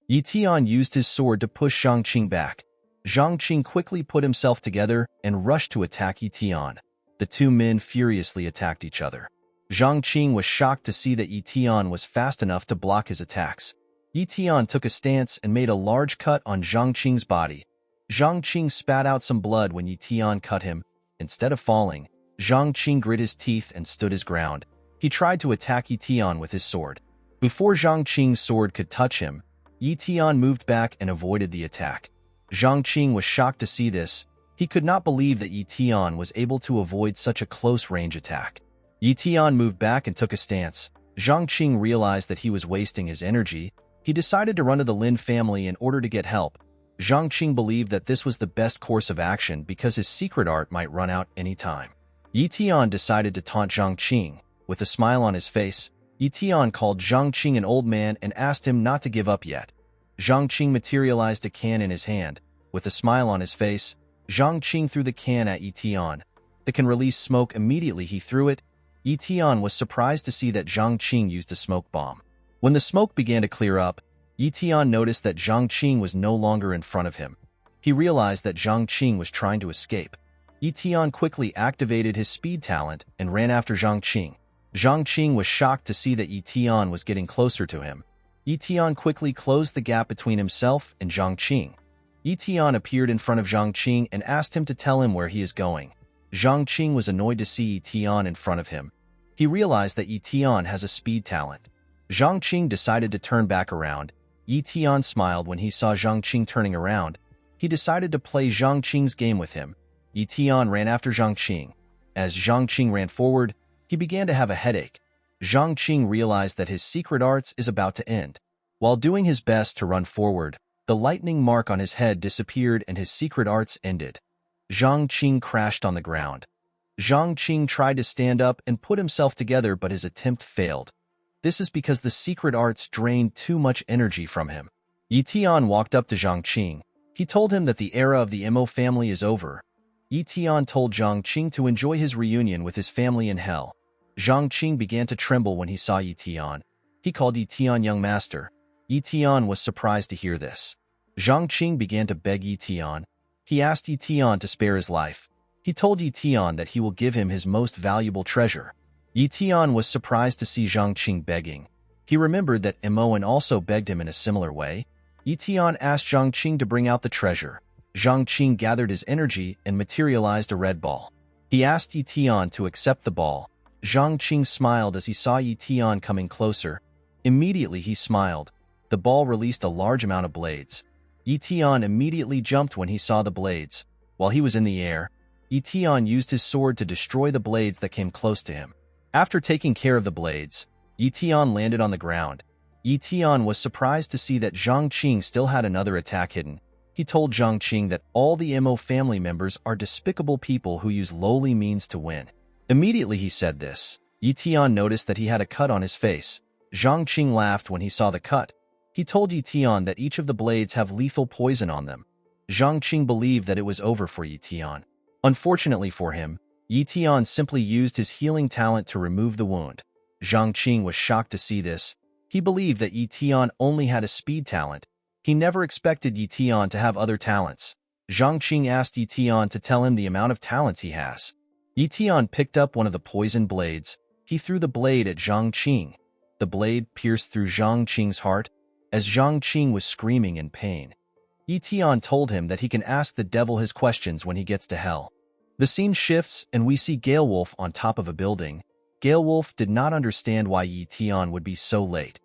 Ye Tian used his sword to push Xiangqing back. Xiangqing quickly put himself together and rushed to attack Ye Tian. The two men furiously attacked each other. Xiangqing was shocked to see that Ye Tian was fast enough to block his attacks. Ye Tian took a stance and made a large cut on Xiangqing's body. Xiangqing spat out some blood when Ye Tian cut him. Instead of falling, Xiangqing grit his teeth and stood his ground. He tried to attack Ye Tian with his sword. Before Xiangqing's sword could touch him, Ye Tian moved back and avoided the attack. Xiangqing was shocked to see this. He could not believe that Ye Tian was able to avoid such a close-range attack. Ye Tian moved back and took a stance. Xiangqing realized that he was wasting his energy. He decided to run to the Lin family in order to get help. Xiangqing believed that this was the best course of action because his secret art might run out any time. Ye Tian decided to taunt Xiangqing. With a smile on his face, Ye Tian called Xiangqing an old man and asked him not to give up yet. Xiangqing materialized a can in his hand. With a smile on his face, Xiangqing threw the can at Ye Tian. The can released smoke immediately he threw it. Ye Tian was surprised to see that Xiangqing used a smoke bomb. When the smoke began to clear up, Ye Tian noticed that Xiangqing was no longer in front of him. He realized that Xiangqing was trying to escape. Ye Tian quickly activated his speed talent and ran after Xiangqing. Xiangqing was shocked to see that Ye Tian was getting closer to him. Ye Tian quickly closed the gap between himself and Xiangqing. Ye Tian appeared in front of Xiangqing and asked him to tell him where he is going. Xiangqing was annoyed to see Ye Tian in front of him. He realized that Ye Tian has a speed talent. Xiangqing decided to turn back around. Ye Tian smiled when he saw Xiangqing turning around. He decided to play Xiangqing's game with him. Ye Tian ran after Xiangqing. As Xiangqing ran forward, he began to have a headache. Xiangqing realized that his secret arts is about to end. While doing his best to run forward, the lightning mark on his head disappeared and his secret arts ended. Xiangqing crashed on the ground. Xiangqing tried to stand up and put himself together, but his attempt failed. This is because the secret arts drained too much energy from him. Ye Tian walked up to Xiangqing. He told him that the era of the Mo family is over. Ye Tian told Xiangqing to enjoy his reunion with his family in hell. Xiangqing began to tremble when he saw Ye Tian. He called Ye Tian young master. Ye Tian was surprised to hear this. Xiangqing began to beg Ye Tian. He asked Ye Tian to spare his life. He told Ye Tian that he will give him his most valuable treasure. Ye Tian was surprised to see Xiangqing begging. He remembered that Moan also begged him in a similar way. Ye Tian asked Xiangqing to bring out the treasure. Xiangqing gathered his energy and materialized a red ball. He asked Ye Tian to accept the ball. Xiangqing smiled as he saw Ye Tian coming closer. Immediately he smiled. The ball released a large amount of blades. Ye Tian immediately jumped when he saw the blades. While he was in the air, Ye Tian used his sword to destroy the blades that came close to him. After taking care of the blades, Ye Tian landed on the ground. Ye Tian was surprised to see that Xiangqing still had another attack hidden. He told Xiangqing that all the Mo family members are despicable people who use lowly means to win. Immediately he said this, Ye Tian noticed that he had a cut on his face. Xiangqing laughed when he saw the cut. He told Ye Tian that each of the blades have lethal poison on them. Xiangqing believed that it was over for Ye Tian. Unfortunately for him, Ye Tian simply used his healing talent to remove the wound. Xiangqing was shocked to see this. He believed that Ye Tian only had a speed talent. He never expected Ye Tian to have other talents. Xiangqing asked Ye Tian to tell him the amount of talents he has. Ye Tian picked up one of the poison blades. He threw the blade at Xiangqing. The blade pierced through Xiangqing's heart, as Xiangqing was screaming in pain. Ye Tian told him that he can ask the devil his questions when he gets to hell. The scene shifts and we see Galewolf on top of a building. Galewolf did not understand why Ye Tian would be so late.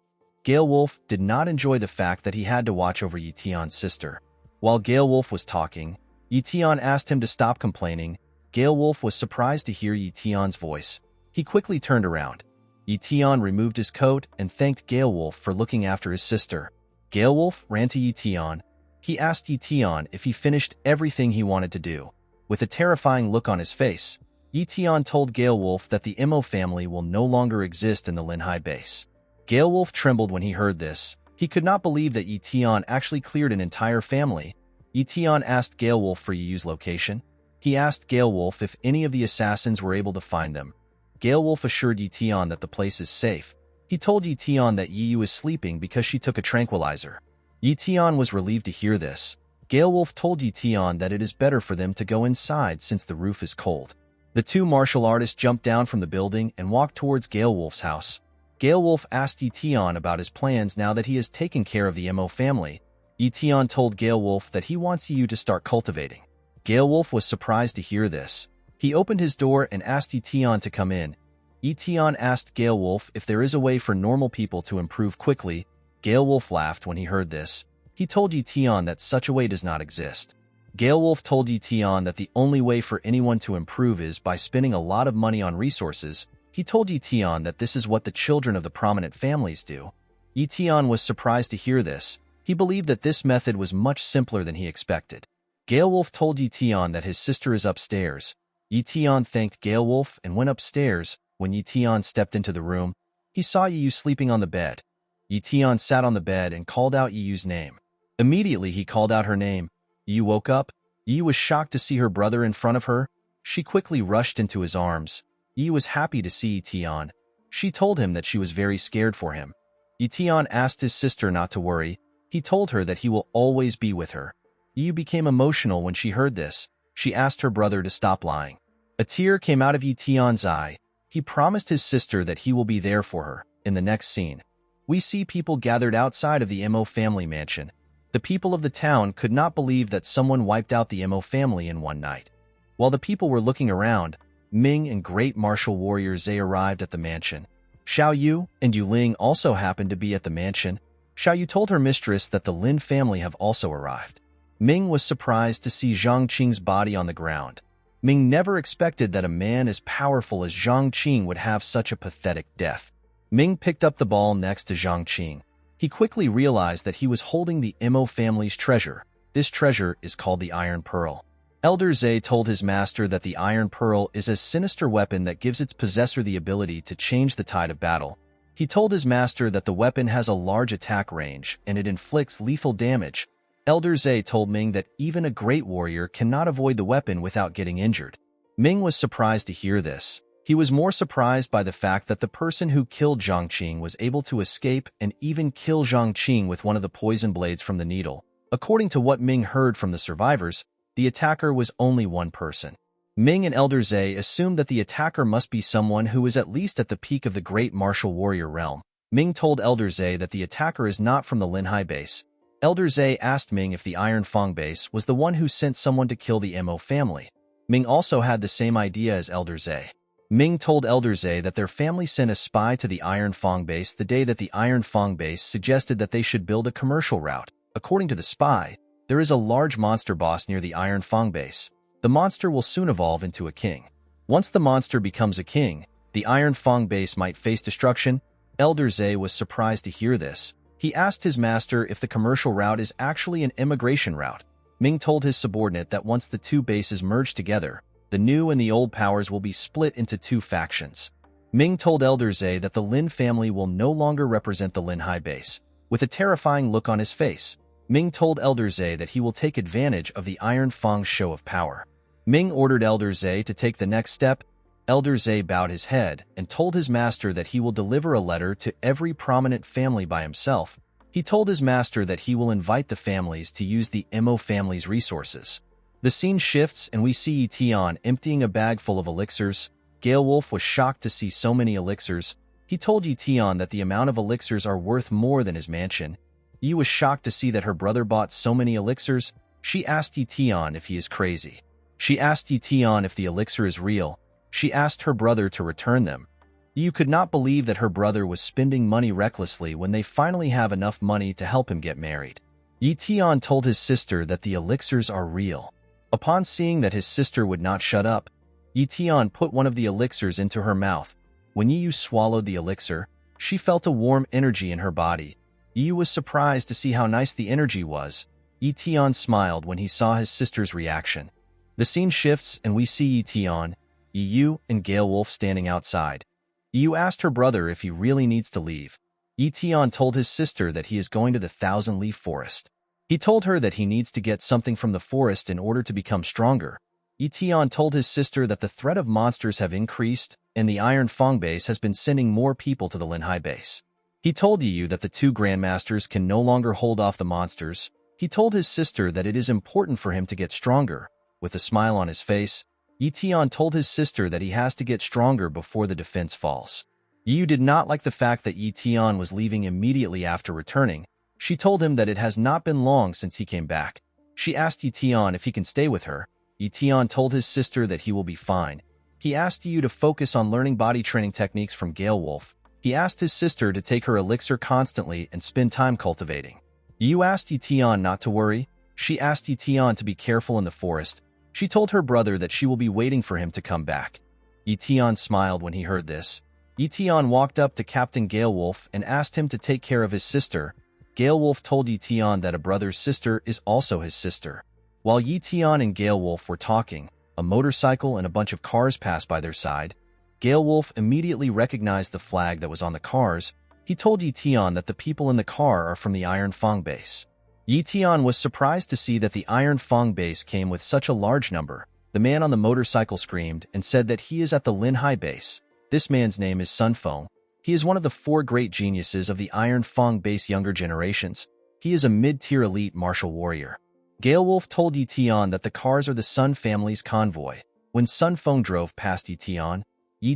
Galewolf did not enjoy the fact that he had to watch over Ye Tian's sister. While Galewolf was talking, Ye Tian asked him to stop complaining. Galewolf was surprised to hear Ye Tian's voice. He quickly turned around. Ye Tian removed his coat and thanked Galewolf for looking after his sister. Galewolf ran to Ye Tian. He asked Ye Tian if he finished everything he wanted to do. With a terrifying look on his face, Ye Tian told Galewolf that the Mo family will no longer exist in the Linhai base. Galewolf trembled when he heard this. He could not believe that Ye Tian actually cleared an entire family. Ye Tian asked Galewolf for Ye's location. He asked Galewolf if any of the assassins were able to find them. Galewolf assured Ye Tian that the place is safe. He told Ye Tian that Ye is sleeping because she took a tranquilizer. Ye Tian was relieved to hear this. Wolf told Ye Tian that it is better for them to go inside since the roof is cold. The two martial artists jumped down from the building and walked towards Wolf's house. Wolf asked Ye Tian about his plans now that he has taken care of the Mo family. Ye Tian told Wolf that he wants Ye to start cultivating. Wolf was surprised to hear this. He opened his door and asked Ye Tian to come in. Ye Tian asked Wolf if there is a way for normal people to improve quickly. Wolf laughed when he heard this. He told Ye Tian that such a way does not exist. Wolf told Ye Tian that the only way for anyone to improve is by spending a lot of money on resources. He told Ye Tian that this is what the children of the prominent families do. Ye Tian was surprised to hear this. He believed that this method was much simpler than he expected. Wolf told Ye Tian that his sister is upstairs. Ye Tian thanked Wolf and went upstairs. When Ye Tian stepped into the room, he saw Ye sleeping on the bed. Ye Tian sat on the bed and called out Ye's name. Immediately he called out her name. Ye woke up. Ye was shocked to see her brother in front of her. She quickly rushed into his arms. Ye was happy to see Ye Tian. She told him that she was very scared for him. Ye Tian asked his sister not to worry. He told her that he will always be with her. Ye became emotional when she heard this. She asked her brother to stop lying. A tear came out of Ye Tian's eye. He promised his sister that he will be there for her. In the next scene, we see people gathered outside of the Mo family mansion. The people of the town could not believe that someone wiped out the Mo family in one night. While the people were looking around, Ming and great martial warrior Zhe arrived at the mansion. Xiao Yu and Yu Ling also happened to be at the mansion. Xiao Yu told her mistress that the Lin family have also arrived. Ming was surprised to see Xiangqing's body on the ground. Ming never expected that a man as powerful as Xiangqing would have such a pathetic death. Ming picked up the ball next to Xiangqing. He quickly realized that he was holding the Mo family's treasure. This treasure is called the Iron Pearl. Elder Zhe told his master that the Iron Pearl is a sinister weapon that gives its possessor the ability to change the tide of battle. He told his master that the weapon has a large attack range and it inflicts lethal damage. Elder Zhe told Ming that even a great warrior cannot avoid the weapon without getting injured. Ming was surprised to hear this. He was more surprised by the fact that the person who killed Xiangqing was able to escape and even kill Xiangqing with one of the poison blades from the needle. According to what Ming heard from the survivors, the attacker was only one person. Ming and Elder Zhe assumed that the attacker must be someone who is at least at the peak of the great martial warrior realm. Ming told Elder Zhe that the attacker is not from the Linhai base. Elder Zhe asked Ming if the Iron Fang base was the one who sent someone to kill the Mo family. Ming also had the same idea as Elder Zhe. Ming told Elder Zhe that their family sent a spy to the Iron Fang base the day that the Iron Fang base suggested that they should build a commercial route. According to the spy, there is a large monster boss near the Iron Fang base. The monster will soon evolve into a king. Once the monster becomes a king, the Iron Fang base might face destruction. Elder Zhe was surprised to hear this. He asked his master if the commercial route is actually an immigration route. Ming told his subordinate that once the two bases merge together, the new and the old powers will be split into two factions. Ming told Elder Zhe that the Lin family will no longer represent the Linhai base. With a terrifying look on his face, Ming told Elder Zhe that he will take advantage of the Iron Fang's show of power. Ming ordered Elder Zhe to take the next step. Elder Zhe bowed his head and told his master that he will deliver a letter to every prominent family by himself. He told his master that he will invite the families to use the Mo family's resources. The scene shifts and we see Ye Tian emptying a bag full of elixirs. Wolf was shocked to see so many elixirs. He told Ye Tian that the amount of elixirs are worth more than his mansion. Ye was shocked to see that her brother bought so many elixirs. She asked Ye Tian if he is crazy. She asked Ye Tian if the elixir is real. She asked her brother to return them. Yu could not believe that her brother was spending money recklessly when they finally have enough money to help him get married. Ye Tian told his sister that the elixirs are real. Upon seeing that his sister would not shut up, Ye Tian put one of the elixirs into her mouth. When Yu swallowed the elixir, she felt a warm energy in her body. Yu was surprised to see how nice the energy was. Ye Tian smiled when he saw his sister's reaction. The scene shifts and we see Ye Tian, Yu, and Wolf standing outside. Yu asked her brother if he really needs to leave. Ye Tian told his sister that he is going to the Thousand-Leaf Forest. He told her that he needs to get something from the forest in order to become stronger. Ye Tian told his sister that the threat of monsters have increased, and the Iron Fang base has been sending more people to the Linhai base. He told Yu that the two grandmasters can no longer hold off the monsters. He told his sister that it is important for him to get stronger. With a smile on his face, Ye Tian told his sister that he has to get stronger before the defense falls. Yu did not like the fact that Ye Tian was leaving immediately after returning. She told him that it has not been long since he came back. She asked Ye Tian if he can stay with her. Ye Tian told his sister that he will be fine. He asked Yu to focus on learning body training techniques from Gale Wolf. He asked his sister to take her elixir constantly and spend time cultivating. Yu asked Ye Tian not to worry. She asked Ye Tian to be careful in the forest. She told her brother that she will be waiting for him to come back. Ye Tian smiled when he heard this. Ye Tian walked up to Captain Gale Wolf and asked him to take care of his sister. Gale Wolf told Ye Tian that a brother's sister is also his sister. While Ye Tian and Gale Wolf were talking, a motorcycle and a bunch of cars passed by their side. Gale Wolf immediately recognized the flag that was on the cars. He told Ye Tian that the people in the car are from the Iron Fang base. Ye Tian was surprised to see that the Iron Fang base came with such a large number. The man on the motorcycle screamed and said that he is at the Linhai base. This man's name is Sun Feng. He is one of the 4 great geniuses of the Iron Fang base younger generations. He is a mid-tier elite martial warrior. Gale Wolf told Ye Tian that the cars are the Sun family's convoy. When Sun Feng drove past Ye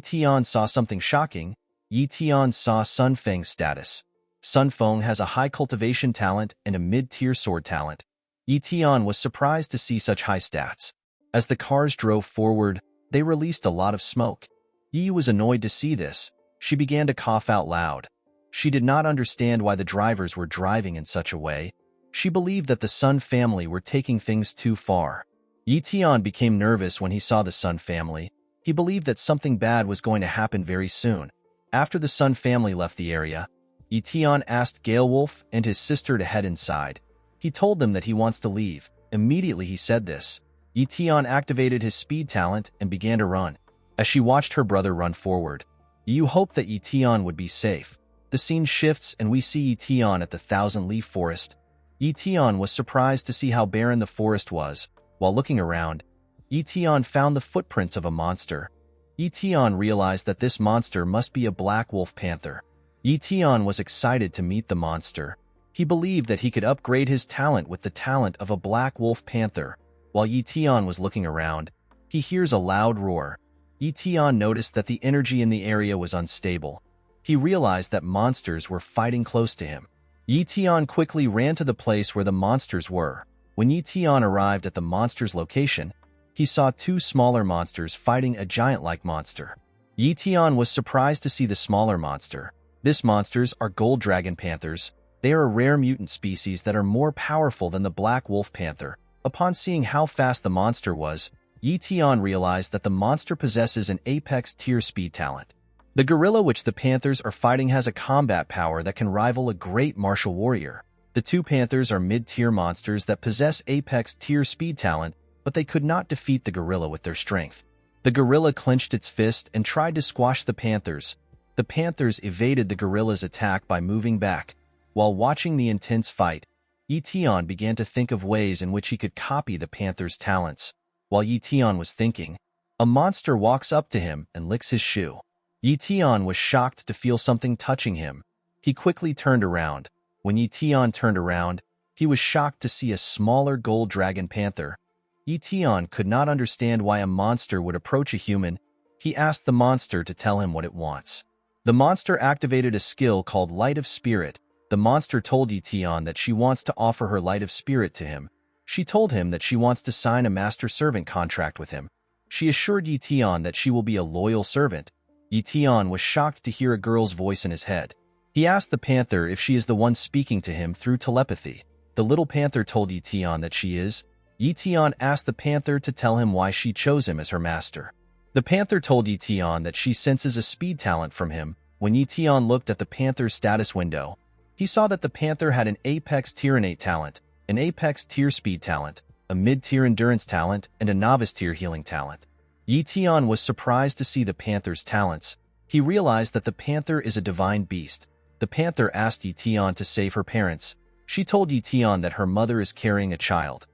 Tian saw something shocking. Ye Tian saw Sun Feng's status. Sun Feng has a high cultivation talent and a mid-tier sword talent. Ye Tian was surprised to see such high stats. As the cars drove forward, they released a lot of smoke. Yi was annoyed to see this. She began to cough out loud. She did not understand why the drivers were driving in such a way. She believed that the Sun family were taking things too far. Ye Tian became nervous when he saw the Sun family. He believed that something bad was going to happen very soon. After the Sun family left the area, Ye Tian asked Gale Wolf and his sister to head inside. He told them that he wants to leave. Immediately he said this. Ye Tian activated his speed talent and began to run. As she watched her brother run forward, Yu hoped that Ye Tian would be safe. The scene shifts and we see Ye Tian at the Thousand-Leaf Forest. Ye Tian was surprised to see how barren the forest was. While looking around, Ye Tian found the footprints of a monster. Ye Tian realized that this monster must be a black wolf panther. Ye Tian was excited to meet the monster. He believed that he could upgrade his talent with the talent of a black wolf panther. While Ye Tian was looking around, he hears a loud roar. Ye Tian noticed that the energy in the area was unstable. He realized that monsters were fighting close to him. Ye Tian quickly ran to the place where the monsters were. When Ye Tian arrived at the monster's location, he saw 2 smaller monsters fighting a giant-like monster. Ye Tian was surprised to see the smaller monster. These monsters are gold dragon panthers. They are a rare mutant species that are more powerful than the black wolf panther. Upon seeing how fast the monster was, Ye Tian realized that the monster possesses an apex tier speed talent. The gorilla which the panthers are fighting has a combat power that can rival a great martial warrior. The 2 panthers are mid-tier monsters that possess apex tier speed talent, but they could not defeat the gorilla with their strength. The gorilla clenched its fist and tried to squash the panthers. The panthers evaded the gorilla's attack by moving back. While watching the intense fight, Ye Tian began to think of ways in which he could copy the panther's talents. While Ye Tian was thinking, a monster walks up to him and licks his shoe. Ye Tian was shocked to feel something touching him. He quickly turned around. When Ye Tian turned around, he was shocked to see a smaller gold dragon panther. Ye Tian could not understand why a monster would approach a human. He asked the monster to tell him what it wants. The monster activated a skill called Light of Spirit. The monster told Ye Tian that she wants to offer her Light of Spirit to him. She told him that she wants to sign a master-servant contract with him. She assured Ye Tian that she will be a loyal servant. Ye Tian was shocked to hear a girl's voice in his head. He asked the panther if she is the one speaking to him through telepathy. The little panther told Ye Tian that she is. Ye Tian asked the panther to tell him why she chose him as her master. The panther told Ye Tian that she senses a speed talent from him. When Ye Tian looked at the panther's status window, he saw that the panther had an apex tier innate talent, an apex tier speed talent, a mid-tier endurance talent, and a novice tier healing talent. Ye Tian was surprised to see the panther's talents. He realized that the panther is a divine beast. The panther asked Ye Tian to save her parents. She told Ye Tian that her mother is carrying a child.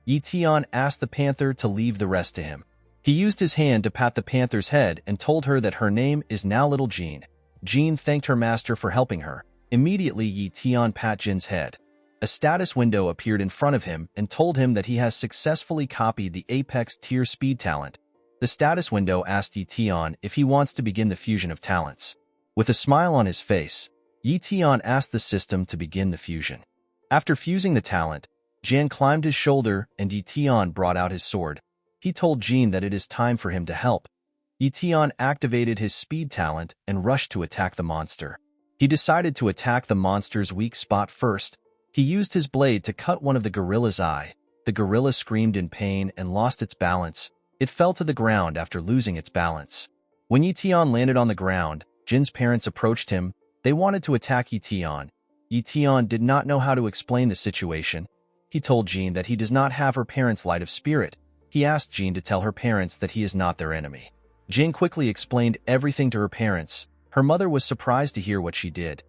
Ye Tian asked the panther to leave the rest to him. He used his hand to pat the panther's head and told her that her name is now Little Jean. Jean thanked her master for helping her. Immediately, Ye Tian pat Jin's head. A status window appeared in front of him and told him that he has successfully copied the Apex tier speed talent. The status window asked Ye Tian if he wants to begin the fusion of talents. With a smile on his face, Ye Tian asked the system to begin the fusion. After fusing the talent, Jin climbed his shoulder and Ye Tian brought out his sword. He told Jin that it is time for him to help. Ye Tian activated his speed talent and rushed to attack the monster. He decided to attack the monster's weak spot first. He used his blade to cut one of the gorilla's eye. The gorilla screamed in pain and lost its balance. It fell to the ground after losing its balance. When Ye Tian landed on the ground, Jin's parents approached him. They wanted to attack Ye Tian. Ye Tian did not know how to explain the situation. He told Jin that he does not have her parents' light of spirit. He asked Jin to tell her parents that he is not their enemy. Jin quickly explained everything to her parents. Her mother was surprised to hear what she did.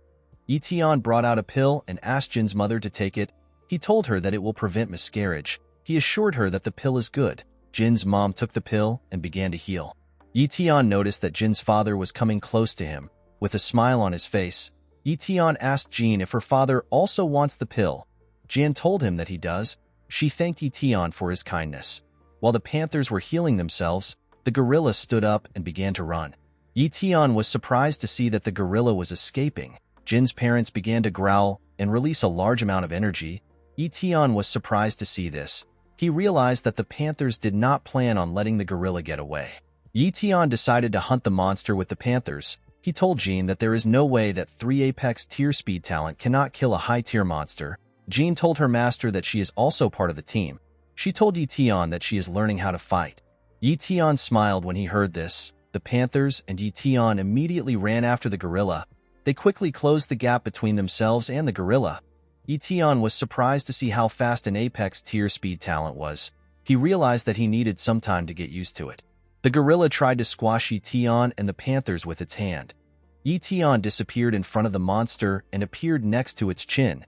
Ye Tian brought out a pill and asked Jin's mother to take it. He told her that it will prevent miscarriage. He assured her that the pill is good. Jin's mom took the pill and began to heal. Ye Tian noticed that Jin's father was coming close to him. With a smile on his face, Ye Tian asked Jin if her father also wants the pill. Jin told him that he does. She thanked Ye Tian for his kindness. While the panthers were healing themselves, the gorilla stood up and began to run. Ye Tian was surprised to see that the gorilla was escaping. Jin's parents began to growl and release a large amount of energy. Ye Tian was surprised to see this. He realized that the panthers did not plan on letting the gorilla get away. Ye Tian decided to hunt the monster with the panthers. He told Jin that there is no way that 3 Apex tier speed talent cannot kill a high-tier monster. Jin told her master that she is also part of the team. She told Ye Tian that she is learning how to fight. Ye Tian smiled when he heard this. The panthers and Ye Tian immediately ran after the gorilla. They quickly closed the gap between themselves and the gorilla. Ye Tian was surprised to see how fast an Apex tier speed talent was. He realized that he needed some time to get used to it. The gorilla tried to squash Ye Tian and the panthers with its hand. Ye Tian disappeared in front of the monster and appeared next to its chin.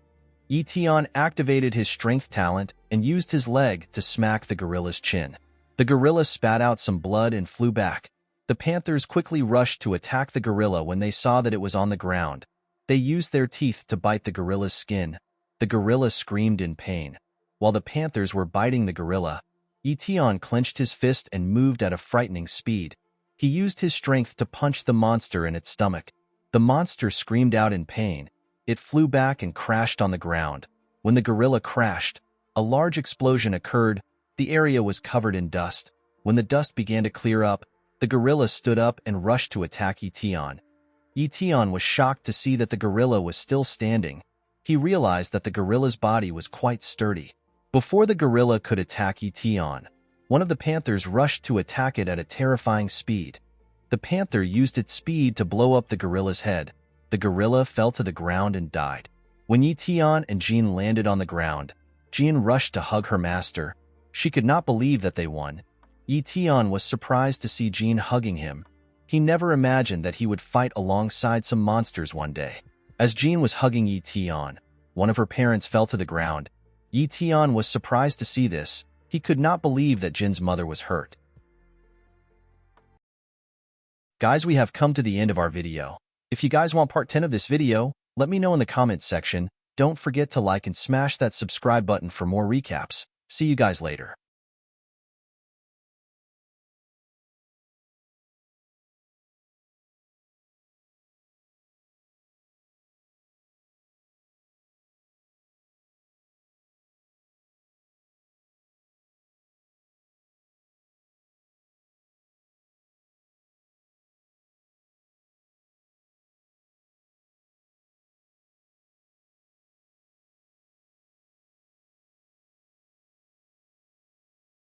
Ye Tian activated his strength talent and used his leg to smack the gorilla's chin. The gorilla spat out some blood and flew back. The panthers quickly rushed to attack the gorilla when they saw that it was on the ground. They used their teeth to bite the gorilla's skin. The gorilla screamed in pain. While the panthers were biting the gorilla, Ye Tian clenched his fist and moved at a frightening speed. He used his strength to punch the monster in its stomach. The monster screamed out in pain. It flew back and crashed on the ground. When the gorilla crashed, a large explosion occurred. The area was covered in dust. When the dust began to clear up, the gorilla stood up and rushed to attack Ye Tian. Ye Tian was shocked to see that the gorilla was still standing. He realized that the gorilla's body was quite sturdy. Before the gorilla could attack Ye Tian, one of the panthers rushed to attack it at a terrifying speed. The panther used its speed to blow up the gorilla's head. The gorilla fell to the ground and died. When Ye Tian and Jin landed on the ground, Jin rushed to hug her master. She could not believe that they won. Ye Tian was surprised to see Jin hugging him. He never imagined that he would fight alongside some monsters one day. As Jin was hugging Ye Tian, one of her parents fell to the ground. Ye Tian was surprised to see this. He could not believe that Jin's mother was hurt. Guys, we have come to the end of our video. If you guys want part 10 of this video, let me know in the comments section. Don't forget to like and smash that subscribe button for more recaps. See you guys later.